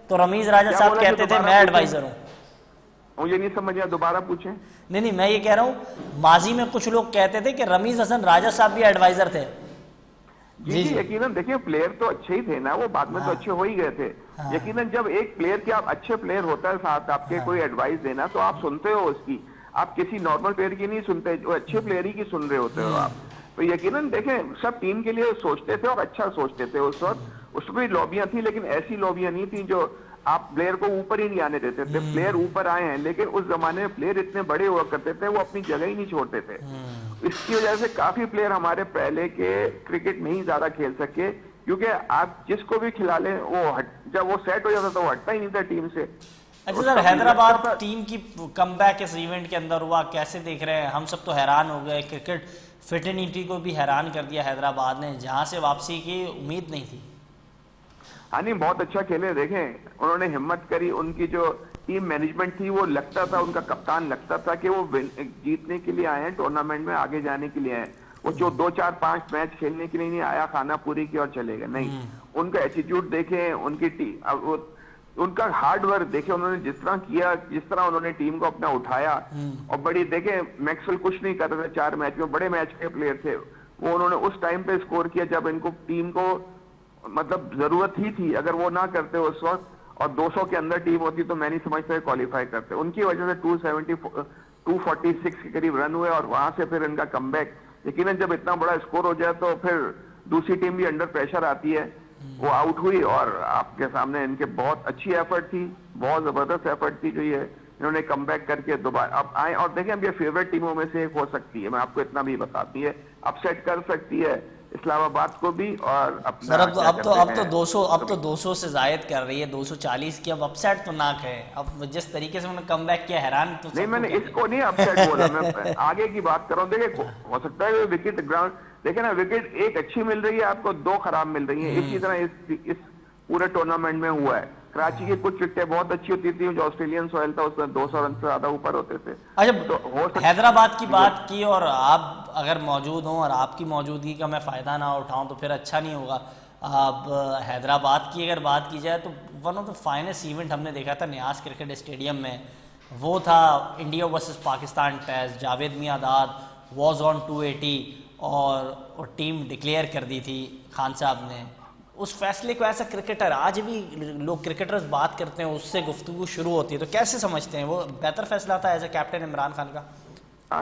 S1: तो रमीज राजा साहब कहते थे मैं एडवाइजर हूँ।
S3: मुझे नहीं समझ आया, दोबारा पूछें।
S1: नहीं, मैं ये कह रहा हूँ माजी में कुछ लोग कहते थे कि रमीज हसन राजा साहब भी एडवाइजर थे।
S3: जी यकीनन देखिए प्लेयर तो अच्छे ही थे ना, वो बाद में तो अच्छे हो ही गए थे। यकीनन जब एक प्लेयर के आप अच्छे प्लेयर होता है साथ आपके कोई एडवाइस देना तो आप सुनते हो उसकी, आप किसी नॉर्मल प्लेयर की नहीं सुनते, जो अच्छे प्लेयर ही की सुन रहे होते हो आप। तो यकीनन देखें सब टीम के लिए सोचते थे और अच्छा सोचते थे। उस वक्त उसमें भी लॉबियां थी, लेकिन ऐसी लॉबियां नहीं थी जो आप प्लेयर को ऊपर ही नहीं आने देते थे। प्लेयर ऊपर आए हैं, लेकिन उस जमाने में प्लेयर इतने बड़े हुआ करते थे वो अपनी जगह ही नहीं छोड़ते थे। इसकी वजह से काफी प्लेयर हमारे पहले के क्रिकेट नहीं ज्यादा खेल सके, क्योंकि आप जिसको भी खिला लें वो जब वो सेट हो जाता था वो हटता ही नहीं था टीम से।
S1: अच्छा सर, हैदराबाद टीम की कमबैक इस इवेंट के अंदर हुआ, कैसे देख रहे हैं? हम सब तो हैरान हो गए, क्रिकेट फिटनिटी को भी हैरान कर दिया हैदराबाद ने, जहां से वापसी की उम्मीद नहीं थी।
S3: हाँ नहीं, बहुत अच्छा खेले, देखें उन्होंने हिम्मत करी, उनकी जो टीम मैनेजमेंट थी वो लगता था, उनका कप्तान लगता था कि वो जीतने के लिए आए हैं, टूर्नामेंट में आगे जाने के लिए आए हैं। वो जो 2 4 5 मैच खेलने के लिए नहीं आया, खाना पूरी की और चले गए, नहीं। उनका एटीट्यूड देखें, उनकी टीम, उनका हार्ड वर्क देखे, उन्होंने जिस तरह किया, जिस तरह उन्होंने टीम को अपना उठाया, और बड़ी देखे मैक्सवेल कुछ नहीं कर रहे थे 4 मैच में, बड़े मैच के प्लेयर थे वो, उन्होंने उस टाइम पे स्कोर किया जब इनको टीम को मतलब जरूरत ही थी। अगर वो ना करते उस वक्त और 200 के अंदर टीम होती तो मैं नहीं समझता क्वालिफाई करते। उनकी वजह से 246 के करीब रन हुए और वहां से फिर इनका कमबैक। यकीनन जब इतना बड़ा स्कोर हो जाए तो फिर दूसरी टीम भी अंडर प्रेशर आती है, वो आउट हुई और आपके सामने इनके बहुत अच्छी एफर्ट थी, बहुत जबरदस्त एफर्ट थी जो ये इन्होंने कमबैक करके दोबारा अब आए। और देखें अब ये फेवरेट टीमों में से एक हो सकती है, मैं आपको इतना भी बताती है, अपसेट कर सकती है इस्लामाबाद को भी। और अपना
S1: अब तो 200 से जायद कर रही है, 240 की, अब अपसेट तो ना कहे। अब जिस तरीके से उन्होंने कमबैक किया, हैरान तो
S3: नहीं, मैंने इसको नहीं अपसेट बोला, मैं आगे की बात कर रहा हूँ। देखिए हो सकता है विकेट ग्राउंड, देखिए ना, विकेट एक अच्छी मिल रही है आपको, 2 खराब मिल रही है। इसी तरह इस पूरे टूर्नामेंट में हुआ है। कराची की कुछ विकेटें बहुत अच्छी होती थी, जो ऑस्ट्रेलियन सॉइल था उसमें 200 रन से ज्यादा ऊपर होते थे।
S1: अच्छा,
S3: तो
S1: हैदराबाद की बात की और आप अगर मौजूद हों और आपकी मौजूदगी का मैं फ़ायदा ना उठाऊं तो फिर अच्छा नहीं होगा। अब हैदराबाद की अगर बात की जाए तो one of the finest event हमने देखा था न्यास क्रिकेट स्टेडियम में, वो था India versus Pakistan test. Javed Miandad was on 280 और टीम डिक्लेयर कर दी थी खान साहब ने, उस फैसले को ऐसा क्रिकेटर, आज भी लोग क्रिकेटर्स बात करते हैं उससे गुफ्तगू शुरू होती है, तो कैसे समझते हैं वो बेहतर फैसला था as a captain Imran Khan का?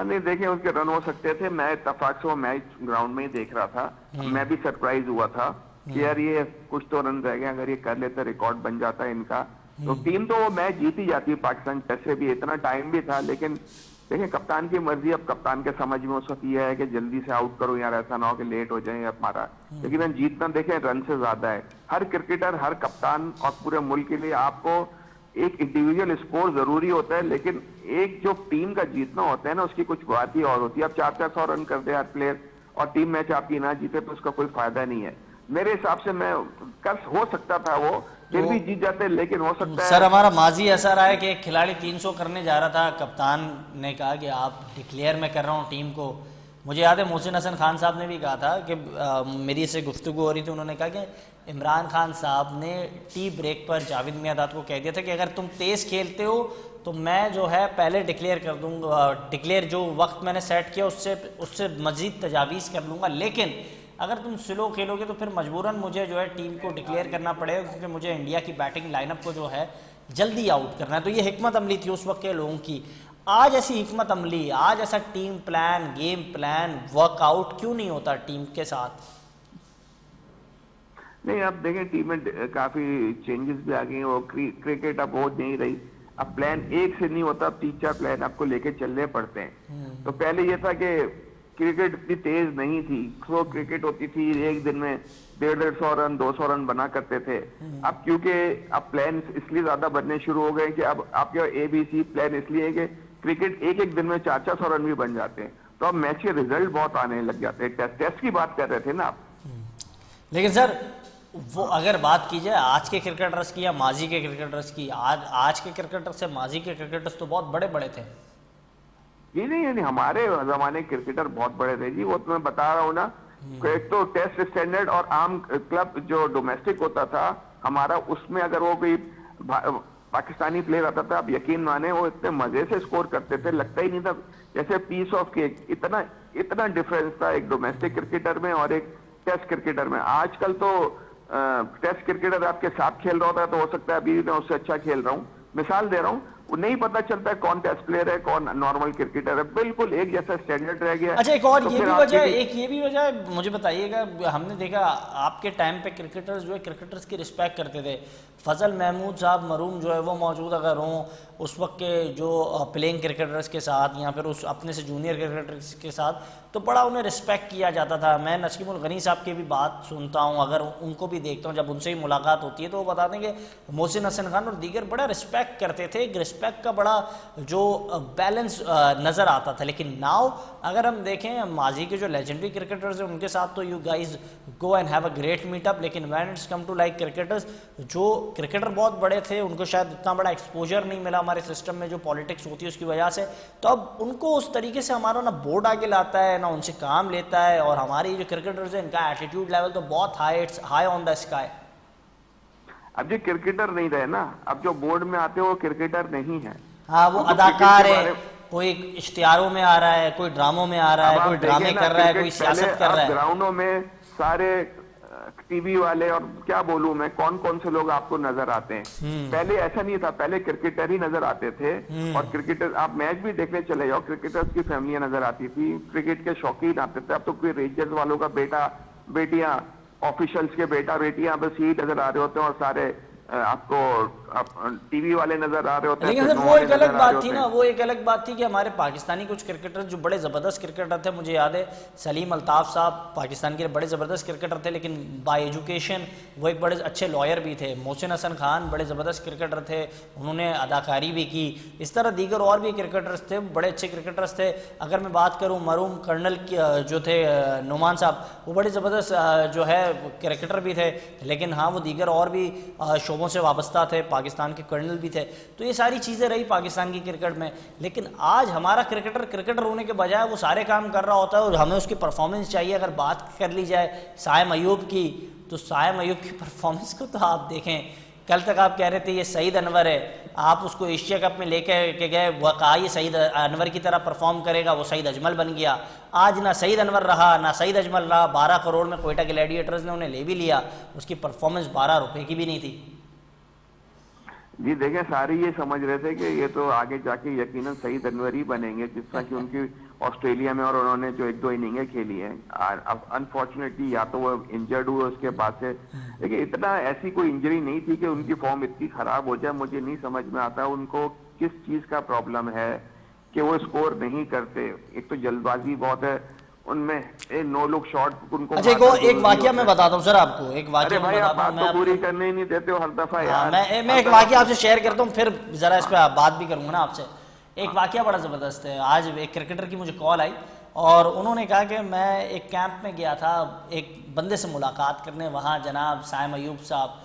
S3: नहीं देखिए, उसके रन हो सकते थे। मैं इत्तेफाक से वो मैच ग्राउंड में ही देख रहा था, मैं भी सरप्राइज हुआ था कि यार ये कुछ तो रन रह गए, अगर ये कर लेते रिकॉर्ड बन जाता है इनका, तो टीम तो वो मैच जीत ही जाती है पाकिस्तान। जैसे भी इतना टाइम भी था, लेकिन देखिए कप्तान की मर्जी, अब कप्तान के समझ में उस वक्त ये है कि जल्दी से आउट करो यार, ऐसा ना हो कि लेट हो जाए या मारा। लेकिन जीतना देखें रन से ज्यादा है। हर क्रिकेटर, हर कप्तान और पूरे मुल्क के लिए आपको एक इंडिविजुअल स्कोर जरूरी होता है, लेकिन एक जो टीम का जीतना होता है ना, उसकी कुछ बात ही और होती है। अब 400 रन कर दे हर प्लेयर और टीम मैच आपकी ना जीते तो उसका कोई फायदा नहीं है। मेरे हिसाब से मैं कर हो सकता था वो फिर भी जीत जाते, लेकिन हो सकता है
S1: सर हमारा माजी ऐसा रहा है कि एक खिलाड़ी 300 करने जा रहा था, कप्तान ने कहा कि आप डिक्लेयर मैं कर रहा हूँ टीम को। मुझे याद है मोहसिन हसन खान साहब ने भी कहा था कि मेरी इससे गुफ्तगू हो रही थी, उन्होंने कहा कि इमरान खान साहब ने टी ब्रेक पर जावेद मियांदाद को कह दिया था कि अगर तुम तेज़ खेलते हो तो मैं जो है पहले डिक्लेयर कर दूंगा, डिक्लेयर जो वक्त मैंने सेट किया उससे मज़ीद तजावीज़ कर लूँगा, लेकिन अगर तुम स्लो खेलोगे तो फिर मजबूरन मुझे जो है टीम को डिक्लेयर करना पड़ेगा, क्योंकि मुझे इंडिया की बैटिंग लाइनअप को जो है जल्दी आउट करना है। तो ये हिकमत अमली थी उस वक्त के लोगों की। आज ऐसी हिकमत अमली, आज ऐसा team plan, game plan, workout क्यों नहीं होता टीम के साथ?
S3: नहीं, अब देखें टीम में काफी चेंजेस भी आ गए हैं। वो क्रिकेट अब हो नहीं रही, अब प्लान एक से नहीं होता, अब 3-4 प्लान आपको लेके चलने पड़ते हैं। तो पहले ये था कि क्रिकेट इतनी तेज नहीं थी, स्लो क्रिकेट होती थी, एक दिन में 150 रन 200 रन बना करते थे। अब क्योंकि अब प्लान इसलिए ज्यादा बनने शुरू हो गए कि अब आपके ABC प्लान इसलिए है कि क्रिकेट एक दिन में 400 रन भी बन जाते हैं, तो अब मैच के रिजल्ट बहुत आने लग जाते हैं। टेस्ट की बात कर रहे थे ना आप।
S1: लेकिन सर वो अगर बात की जाए आज के क्रिकेटर्स की या माजी के क्रिकेटर्स की, आज के क्रिकेटर्स से माजी के क्रिकेटर्स तो बहुत बड़े बड़े थे।
S3: जी नहीं, हमारे जमाने क्रिकेटर बहुत बड़े थे जी, वो तो मैं बता रहा हूँ ना। एक तो टेस्ट स्टैंडर्ड और आम क्लब जो डोमेस्टिक होता था हमारा, उसमें अगर वो कोई पाकिस्तानी प्लेयर आता था, आप यकीन माने वो इतने मजे से स्कोर करते थे, लगता ही नहीं था जैसे पीस ऑफ केक। इतना डिफरेंस था एक डोमेस्टिक क्रिकेटर में और एक टेस्ट क्रिकेटर में। आजकल तो टेस्ट क्रिकेटर आपके साथ खेल रहा होता है तो हो सकता है अभी मैं उससे अच्छा खेल रहा हूँ। मिसाल दे रहा हूँ, वो नहीं पता चलता है कौन टेस्ट प्लेयर है कौन नॉर्मल क्रिकेटर है, बिल्कुल एक जैसा स्टैंडर्ड रह गया।
S1: अच्छा, एक और
S3: तो
S1: ये भी वजह है, मुझे बताइएगा। हमने देखा आपके टाइम पे क्रिकेटर्स जो है क्रिकेटर्स की रिस्पेक्ट करते थे। फजल महमूद साहब मरूम जो है वो मौजूद अगर हों उस वक्त के जो प्लेइंग क्रिकेटर्स के साथ या फिर उस अपने से जूनियर क्रिकेटर्स के साथ, तो बड़ा उन्हें रिस्पेक्ट किया जाता था। मैं नसीमुल गनी साहब की भी बात सुनता हूँ, अगर उनको भी देखता हूँ, जब उनसे ही मुलाकात होती है तो वो बताते हैं कि मोहसिन हसन खान और दीगर बड़ा रिस्पेक्ट करते थे, एक रिस्पेक्ट का बड़ा जो बैलेंस नज़र आता था। लेकिन नाउ अगर हम देखें माजी के जो लेजेंडरी क्रिकेटर्स हैं उनके साथ तो you guys go and have a great meetup, लेकिन when it's come to like cricketers, जो क्रिकेटर बहुत बड़े थे उनको शायद इतना बड़ा एक्सपोजर नहीं मिला हमारे सिस्टम में जो पॉलिटिक्स होती है उसकी वजह से, तो अब उनको उस तरीके से हमारा ना बोर्ड आगे लाता है ना उनसे काम लेता है, और हमारी जो क्रिकेटर्स हैं इनका एटीट्यूड लेवल तो बहुत high, it's high on the sky.
S3: अब ये क्रिकेटर नहीं रहे ना, अब जो बोर्ड में आते हैं वो क्रिकेटर नहीं है।
S1: हाँ, वो अदाकार है, कोई इश्तिहारों में आ रहा है, कोई ड्रामों में आ रहा है, कोई ड्रामे कर रहा है, कोई सियासत कर रहा है।
S3: ग्राउंडों में सारे टीवी वाले और क्या बोलूं मैं, कौन कौन से लोग आपको नजर आते हैं। पहले ऐसा नहीं था, पहले क्रिकेटर ही नजर आते थे। और क्रिकेटर आप मैच भी देखने चले जाओ, क्रिकेटर्स की फैमिलियां नजर आती थी, क्रिकेट के शौकीन आते थे। अब तो कोई रेंजर्स वालों का बेटा बेटियां, ऑफिशियल्स के बेटा बेटियां बस यही नजर आ रहे होते हैं, और सारे आपको टीवी वाले नजर आ रहे होते हैं।
S1: लेकिन सर वो एक अलग बात थी ना, वो एक अलग बात थी कि हमारे पाकिस्तानी कुछ क्रिकेटर जो बड़े ज़बरदस्त क्रिकेटर थे, मुझे याद है सलीम अल्ताफ साहब पाकिस्तान के बड़े ज़बरदस्त क्रिकेटर थे, लेकिन बाय एजुकेशन वो एक बड़े अच्छे लॉयर भी थे। मोहसिन हसन खान बड़े ज़बरदस्त क्रिकेटर थे, उन्होंने अदाकारी भी की। इस तरह दीगर और भी क्रिकेटर्स थे, बड़े अच्छे क्रिकेटर्स थे। अगर मैं बात करूँ मरूम कर्नल जो थे नुमान साहब, वो बड़े ज़बरदस्त जो है क्रिकेटर भी थे, लेकिन हाँ वो दीगर और भी शोबों से वाबस्ता थे, पाकिस्तान के कर्नल भी थे। तो ये सारी चीज़ें रही पाकिस्तान की क्रिकेट में। लेकिन आज हमारा क्रिकेटर होने के बजाय वो सारे काम कर रहा होता है और हमें उसकी परफॉर्मेंस चाहिए। अगर बात कर ली जाए साइम अयूब की, तो साइम अयूब की परफॉर्मेंस को तो आप देखें कल तक आप कह रहे थे ये सईद अनवर है, आप उसको एशिया कप में लेके के गए, वह कहा ये सईद अनवर की तरह परफॉर्म करेगा, वो सईद अजमल बन गया। आज ना सईद अनवर रहा ना सईद अजमल रहा। 12 करोड़ में कोयटा ग्लैडिएटर्स ने उन्हें ले भी लिया, उसकी परफॉर्मेंस 12 रुपए की भी नहीं थी।
S3: जी देखें, सारे ये समझ रहे थे कि ये तो आगे जाके यकीनन सईद अनवर ही बनेंगे, जिस तरह की उनकी ऑस्ट्रेलिया में और उन्होंने जो 1-2 इनिंगें खेली हैं। अब अनफॉर्चुनेटली या तो वो इंजर्ड हुए उसके बाद से, लेकिन इतना ऐसी कोई इंजरी नहीं थी कि उनकी फॉर्म इतनी खराब हो जाए। मुझे नहीं समझ में आता उनको किस चीज का प्रॉब्लम है कि वो स्कोर नहीं करते। एक तो जल्दबाजी बहुत है उनमें, 9 लोग शॉट उनको।
S1: अच्छा, एक वाकया मैं बताता हूँ सर आपको, एक वाकया
S3: भाई आप बात तो पूरी करने ही नहीं देते हो हर दफा यार।
S1: मैं एक वाकया आपसे शेयर करता हूँ, फिर जरा इस पर बात भी करूंगा ना आपसे। एक वाकया बड़ा ज़बरदस्त है। आज एक क्रिकेटर की मुझे कॉल आई और उन्होंने कहा कि मैं एक कैंप में गया था एक बंदे से मुलाकात करने, वहाँ जनाब साइम अयूब साहब,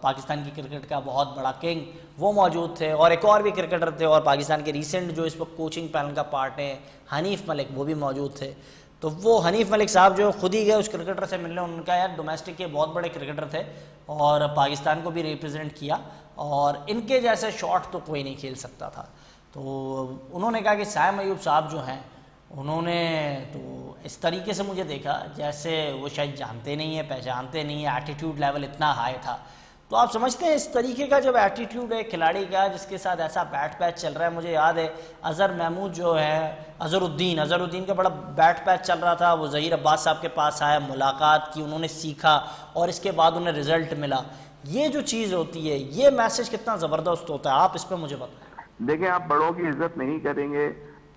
S1: पाकिस्तान की क्रिकेट का बहुत बड़ा किंग, वो मौजूद थे और एक और भी क्रिकेटर थे, और पाकिस्तान के रिसेंट जो इस वक्त कोचिंग पैनल का पार्ट है हनीफ मलिक, वो भी मौजूद थे। तो वो हनीफ मलिक साहब जो खुद ही गए उस क्रिकेटर से मिलने, उनका यार डोमेस्टिक के बहुत बड़े क्रिकेटर थे और पाकिस्तान को भी रिप्रेजेंट किया, और इनके जैसे शॉट तो कोई नहीं खेल सकता था। तो उन्होंने कहा कि साइम अयूब साहब जो हैं, उन्होंने तो इस तरीके से मुझे देखा जैसे वो शायद जानते नहीं है, पहचानते नहीं है, एटीट्यूड लेवल इतना हाई था। तो आप समझते हैं इस तरीके का जब एटीट्यूड है खिलाड़ी का, जिसके साथ ऐसा बैट पैच चल रहा है। मुझे याद है अजहर महमूद जो है, अजहरुद्दीन का बड़ा बैट पैच चल रहा था, वो ज़हीर अब्बास साहब के पास आया, मुलाकात की, उन्होंने सीखा और इसके बाद उन्हें रिजल्ट मिला। ये जो चीज़ होती है, ये मैसेज कितना ज़बरदस्त होता है, आप इस पर मुझे बताएं।
S3: देखिए, आप बड़ों की इज्जत नहीं करेंगे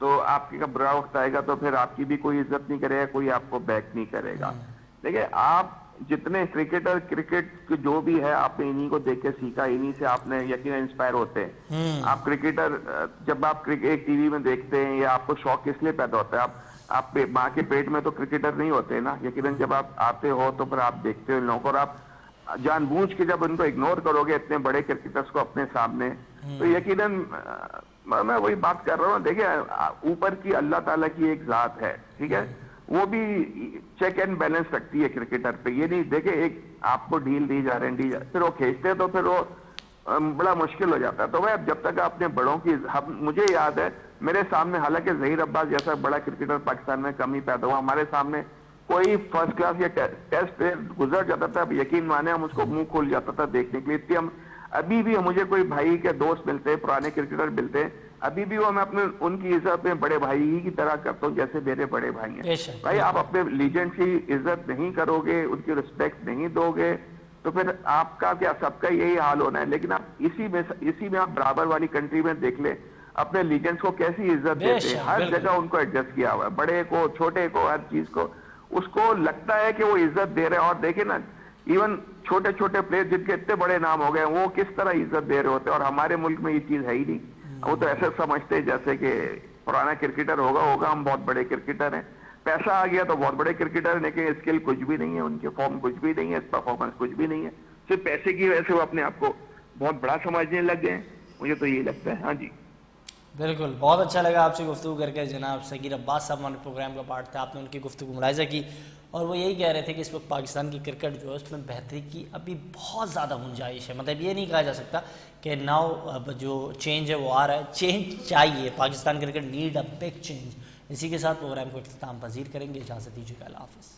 S3: तो आपके का बुरा वक्त आएगा तो फिर आपकी भी कोई इज्जत नहीं करेगा, कोई आपको बैक नहीं करेगा। देखिए, आप जितने क्रिकेट जो भी है, आपने इन्हीं को देख के सीखा, इन्हीं से आपने यकीनन इंस्पायर होते हैं। आप क्रिकेटर जब आप क्रिकेट टीवी में देखते हैं, या आपको शौक किस लिए पैदा होता है? आप माँ के पेट में तो क्रिकेटर नहीं होते ना। यकीनन जब आप आते हो तो फिर आप देखते हो इन लोगों को, और आप जानबूझ के जब उनको इग्नोर करोगे इतने बड़े क्रिकेटर्स को अपने सामने, तो यकीनन मैं वही बात कर रहा हूँ। देखिए, ऊपर की अल्लाह ताला की एक जात है, ठीक है, वो भी चेक एंड बैलेंस रखती है क्रिकेटर पे। ये नहीं देखे एक आपको ढील दी जा रही है, फिर वो खींचते हैं तो फिर वो बड़ा मुश्किल हो जाता है। तो भाई जब तक आपने बड़ों की, मुझे याद है मेरे सामने, हालांकि ज़हीर अब्बास जैसा बड़ा क्रिकेटर पाकिस्तान में कम ही पैदा हुआ, हमारे सामने कोई फर्स्ट क्लास या टेस्ट प्लेयर गुजर जाता था, यकीन माने हम उसको मुंह खोल जाता था देखने के लिए। इतनी हम अभी भी मुझे कोई भाई के दोस्त मिलते हैं, पुराने क्रिकेटर मिलते हैं, अभी भी वो मैं अपने उनकी इज्जत में बड़े भाई ही की तरह करता हूँ जैसे मेरे बड़े भाई हैं। भाई आप अपने लीजेंड की इज्जत नहीं करोगे, उनकी रिस्पेक्ट नहीं दोगे, तो फिर आपका क्या, सबका यही हाल होना है। लेकिन आप इसी में आप बराबर वाली कंट्री में देख ले, अपने लीजेंड्स को कैसी इज्जत देते हैं, हर जगह उनको एडजस्ट किया हुआ है, बड़े को छोटे को, हर चीज को उसको लगता है कि वो इज्जत दे रहे हैं। और देखे ना, इवन छोटे छोटे प्लेयर जिनके इतने बड़े नाम हो गए, वो किस तरह इज्जत दे रहे होते हैं, और हमारे मुल्क में ये चीज है ही नहीं। वो तो ऐसे समझते हैं जैसे कि पुराना क्रिकेटर होगा, हम बहुत बड़े क्रिकेटर हैं, पैसा आ गया तो बहुत बड़े क्रिकेटर हैं, लेकिन स्किल कुछ भी नहीं है, उनके फॉर्म कुछ भी नहीं है, परफॉर्मेंस कुछ भी नहीं है, सिर्फ पैसे की वजह से वो अपने आप को बहुत बड़ा समझने लग गए। मुझे तो यही लगता है। हाँ जी,
S1: बिल्कुल, बहुत अच्छा लगा आपसे गुफ्तगू करके। जनाब ज़हीर अब्बास साहब हमारे प्रोग्राम का पार्ट थे, आपने उनकी गुफ्तगू मुलाहिज़ा की और वो यही कह रहे थे कि इस वक्त पाकिस्तान की क्रिकेट जो है उसमें बेहतरी की अभी बहुत ज़्यादा गुंजाइश है। मतलब ये नहीं कहा जा सकता कि नाउ अब जो चेंज है वो आ रहा है, चेंज चाहिए, Pakistan cricket need a big change. इसी के साथ प्रोग्राम को इख्तिताम पजीर करेंगे, इजाज़त दीजिएगा, अल्लाह हाफ़िज़।